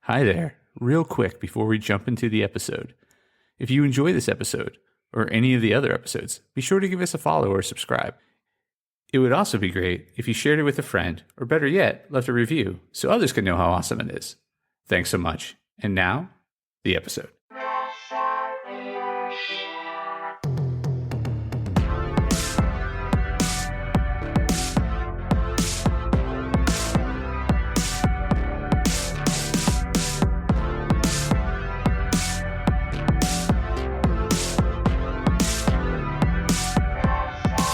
Hi there. Real quick before we jump into the episode. If you enjoy this episode, or any of the other episodes, be sure to give us a follow or subscribe. It would also be great if you shared it with a friend, or better yet, left a review so others can know how awesome it is. Thanks so much. And now, the episode.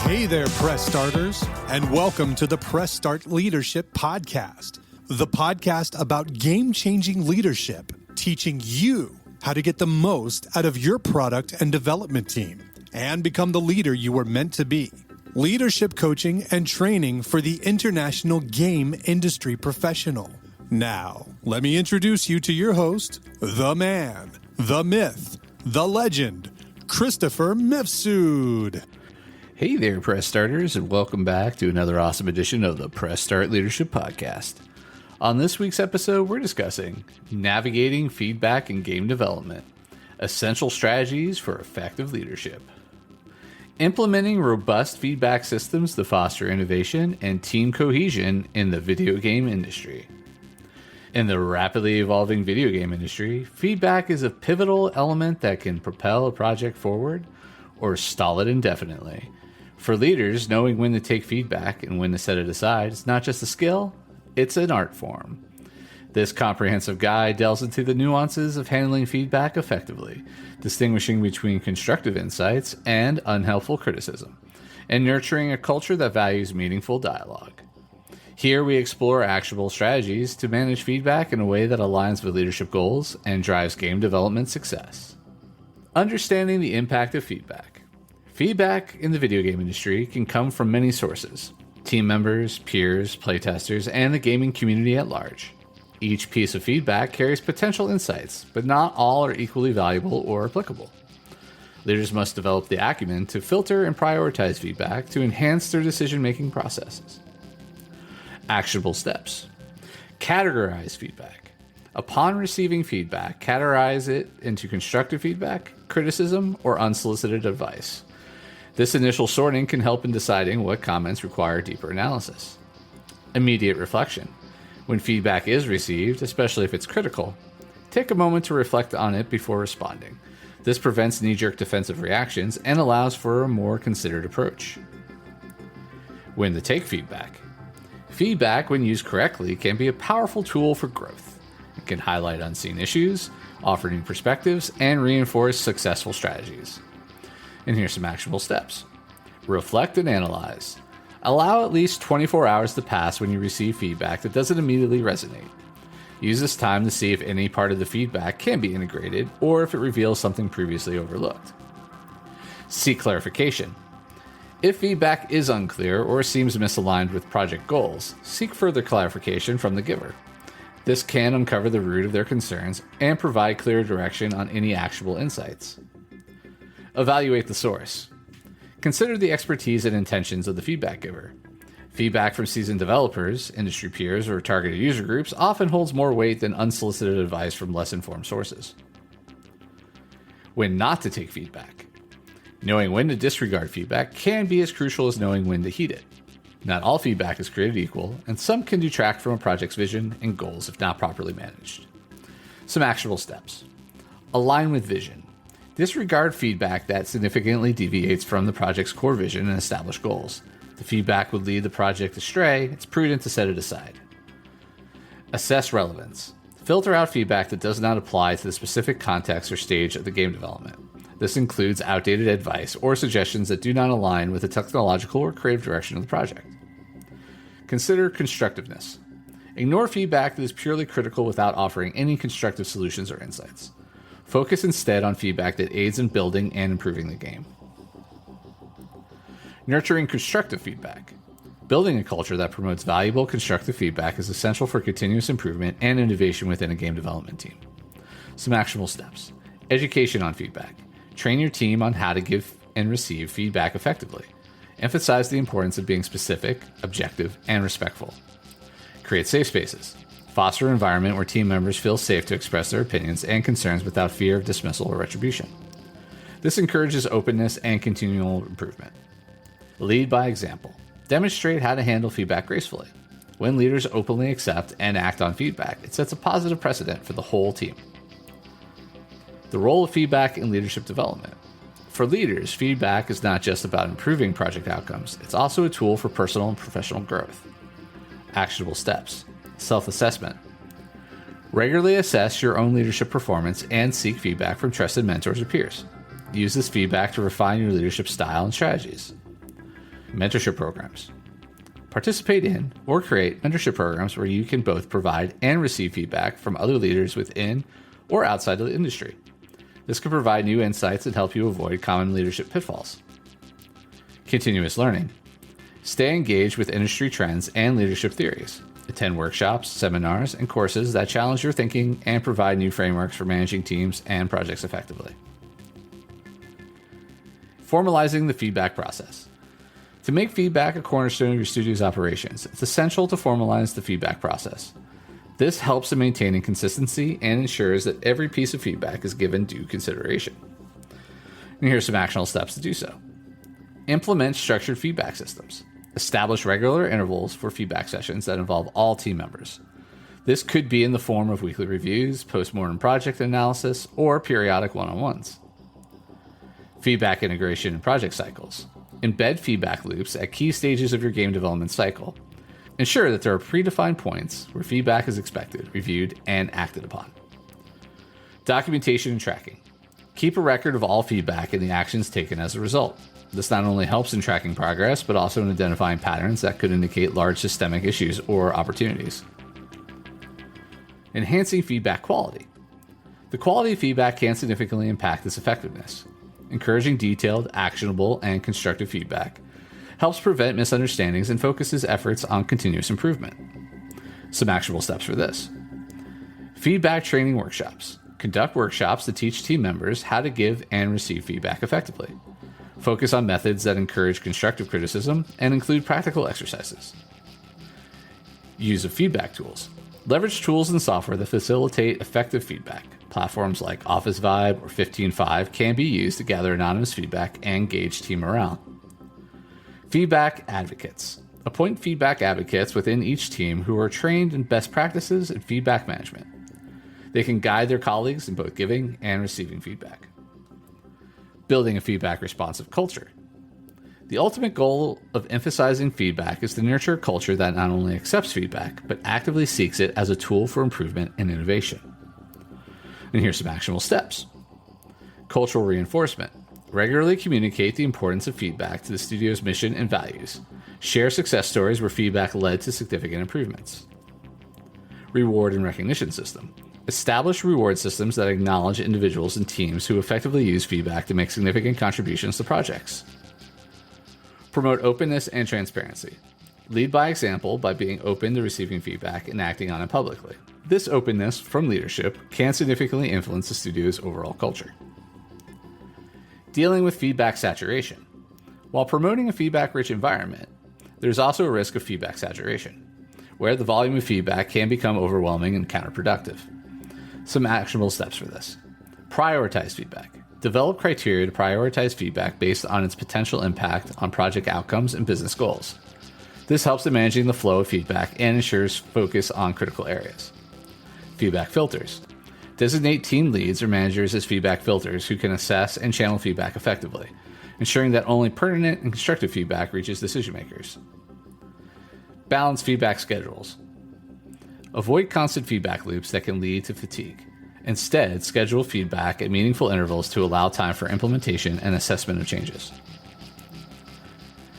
Hey there, Press Starters, and welcome to the Press Start Leadership Podcast, the podcast about game-changing leadership, teaching you how to get the most out of your product and development team and become the leader you were meant to be. Leadership coaching and training for the international game industry professional. Now, let me introduce you to your host, the man, the myth, the legend, Christopher Mifsud. Hey there, Press Starters, and welcome back to another awesome edition of the Press Start Leadership Podcast. On this week's episode, we're discussing navigating feedback in game development, essential strategies for effective leadership, implementing robust feedback systems to foster innovation and team cohesion in the video game industry. In the rapidly evolving video game industry, feedback is a pivotal element that can propel a project forward or stall it indefinitely. For leaders, knowing when to take feedback and when to set it aside is not just a skill, it's an art form. This comprehensive guide delves into the nuances of handling feedback effectively, distinguishing between constructive insights and unhelpful criticism, and nurturing a culture that values meaningful dialogue. Here we explore actionable strategies to manage feedback in a way that aligns with leadership goals and drives game development success. Understanding the impact of feedback. Feedback in the video game industry can come from many sources: team members, peers, playtesters, and the gaming community at large. Each piece of feedback carries potential insights, but not all are equally valuable or applicable. Leaders must develop the acumen to filter and prioritize feedback to enhance their decision-making processes. Actionable steps. Categorize feedback. Upon receiving feedback, categorize it into constructive feedback, criticism, or unsolicited advice. This initial sorting can help in deciding what comments require deeper analysis. Immediate reflection. When feedback is received, especially if it's critical, take a moment to reflect on it before responding. This prevents knee-jerk defensive reactions and allows for a more considered approach. When to take feedback. Feedback, when used correctly, can be a powerful tool for growth. It can highlight unseen issues, offer new perspectives, and reinforce successful strategies. And here's some actionable steps. Reflect and analyze. Allow at least 24 hours to pass when you receive feedback that doesn't immediately resonate. Use this time to see if any part of the feedback can be integrated or if it reveals something previously overlooked. Seek clarification. If feedback is unclear or seems misaligned with project goals, seek further clarification from the giver. This can uncover the root of their concerns and provide clear direction on any actionable insights. Evaluate the source. Consider the expertise and intentions of the feedback giver. Feedback from seasoned developers, industry peers, or targeted user groups often holds more weight than unsolicited advice from less informed sources. When not to take feedback. Knowing when to disregard feedback can be as crucial as knowing when to heed it. Not all feedback is created equal, and some can detract from a project's vision and goals if not properly managed. Some actionable steps. Align with vision. Disregard feedback that significantly deviates from the project's core vision and established goals. If the feedback would lead the project astray, it's prudent to set it aside. Assess relevance. Filter out feedback that does not apply to the specific context or stage of the game development. This includes outdated advice or suggestions that do not align with the technological or creative direction of the project. Consider constructiveness. Ignore feedback that is purely critical without offering any constructive solutions or insights. Focus instead on feedback that aids in building and improving the game. Nurturing constructive feedback. Building a culture that promotes valuable constructive feedback is essential for continuous improvement and innovation within a game development team. Some actionable steps. Education on feedback. Train your team on how to give and receive feedback effectively. Emphasize the importance of being specific, objective, and respectful. Create safe spaces. Foster an environment where team members feel safe to express their opinions and concerns without fear of dismissal or retribution. This encourages openness and continual improvement. Lead by example. Demonstrate how to handle feedback gracefully. When leaders openly accept and act on feedback, it sets a positive precedent for the whole team. The role of feedback in leadership development. For leaders, feedback is not just about improving project outcomes, it's also a tool for personal and professional growth. Actionable steps. Self-assessment. Regularly assess your own leadership performance and seek feedback from trusted mentors or peers. Use this feedback to refine your leadership style and strategies. Mentorship programs. Participate in or create mentorship programs where you can both provide and receive feedback from other leaders within or outside of the industry. This can provide new insights and help you avoid common leadership pitfalls. Continuous learning. Stay engaged with industry trends and leadership theories. Attend workshops, seminars, and courses that challenge your thinking and provide new frameworks for managing teams and projects effectively. Formalizing the feedback process. To make feedback a cornerstone of your studio's operations, it's essential to formalize the feedback process. This helps in maintaining consistency and ensures that every piece of feedback is given due consideration. And here's some actionable steps to do so. Implement structured feedback systems. Establish regular intervals for feedback sessions that involve all team members. This could be in the form of weekly reviews, post-mortem project analysis, or periodic one-on-ones. Feedback integration in project cycles. Embed feedback loops at key stages of your game development cycle. Ensure that there are predefined points where feedback is expected, reviewed, and acted upon. Documentation and tracking. Keep a record of all feedback and the actions taken as a result. This not only helps in tracking progress, but also in identifying patterns that could indicate large systemic issues or opportunities. Enhancing feedback quality. The quality of feedback can significantly impact its effectiveness. Encouraging detailed, actionable, and constructive feedback helps prevent misunderstandings and focuses efforts on continuous improvement. Some actionable steps for this. Feedback training workshops. Conduct workshops to teach team members how to give and receive feedback effectively. Focus on methods that encourage constructive criticism and include practical exercises. Use of feedback tools. Leverage tools and software that facilitate effective feedback. Platforms like Office Vibe or 15Five can be used to gather anonymous feedback and gauge team morale. Feedback advocates. Appoint feedback advocates within each team who are trained in best practices and feedback management. They can guide their colleagues in both giving and receiving feedback. Building a feedback responsive culture. The ultimate goal of emphasizing feedback is to nurture a culture that not only accepts feedback, but actively seeks it as a tool for improvement and innovation. And here's some actionable steps. Cultural reinforcement. Regularly communicate the importance of feedback to the studio's mission and values. Share success stories where feedback led to significant improvements. Reward and recognition system. Establish reward systems that acknowledge individuals and teams who effectively use feedback to make significant contributions to projects. Promote openness and transparency. Lead by example by being open to receiving feedback and acting on it publicly. This openness from leadership can significantly influence the studio's overall culture. Dealing with feedback saturation. While promoting a feedback-rich environment, there's also a risk of feedback saturation, where the volume of feedback can become overwhelming and counterproductive. Some actionable steps for this. Prioritize feedback. Develop criteria to prioritize feedback based on its potential impact on project outcomes and business goals. This helps in managing the flow of feedback and ensures focus on critical areas. Feedback filters. Designate team leads or managers as feedback filters who can assess and channel feedback effectively, ensuring that only pertinent and constructive feedback reaches decision makers. Balance feedback schedules. Avoid constant feedback loops that can lead to fatigue. Instead, schedule feedback at meaningful intervals to allow time for implementation and assessment of changes.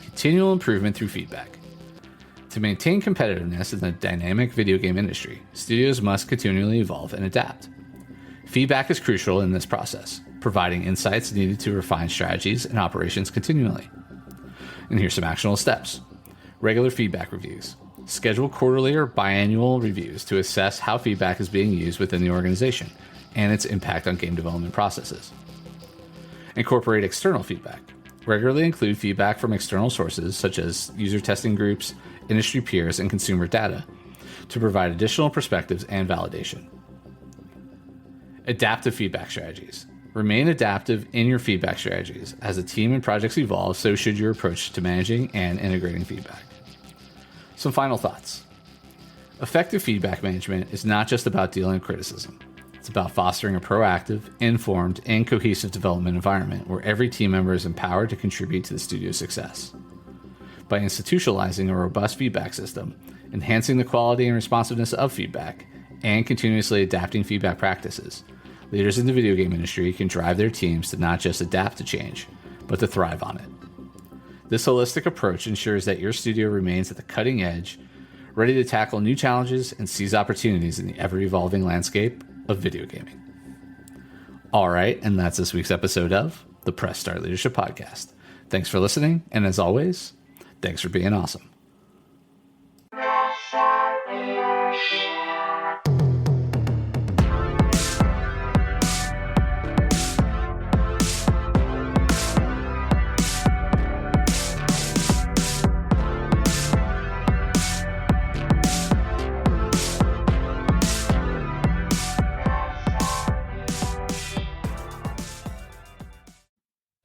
Continual improvement through feedback. To maintain competitiveness in the dynamic video game industry, studios must continually evolve and adapt. Feedback is crucial in this process, providing insights needed to refine strategies and operations continually. And here's some actionable steps. Regular feedback reviews. Schedule quarterly or biannual reviews to assess how feedback is being used within the organization and its impact on game development processes. Incorporate external feedback. Regularly include feedback from external sources such as user testing groups, industry peers, and consumer data to provide additional perspectives and validation. Adaptive feedback strategies. Remain adaptive in your feedback strategies. As a team and projects evolve, so should your approach to managing and integrating feedback. Some final thoughts. Effective feedback management is not just about dealing with criticism. It's about fostering a proactive, informed, and cohesive development environment where every team member is empowered to contribute to the studio's success. By institutionalizing a robust feedback system, enhancing the quality and responsiveness of feedback, and continuously adapting feedback practices, leaders in the video game industry can drive their teams to not just adapt to change, but to thrive on it. This holistic approach ensures that your studio remains at the cutting edge, ready to tackle new challenges and seize opportunities in the ever-evolving landscape of video gaming. All right, and that's this week's episode of the Press Start Leadership Podcast. Thanks for listening, and as always, thanks for being awesome.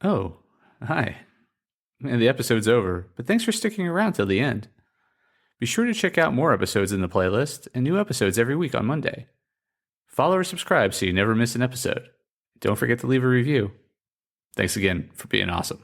Oh, hi. And the episode's over, but thanks for sticking around till the end. Be sure to check out more episodes in the playlist and new episodes every week on Monday. Follow or subscribe so you never miss an episode. Don't forget to leave a review. Thanks again for being awesome.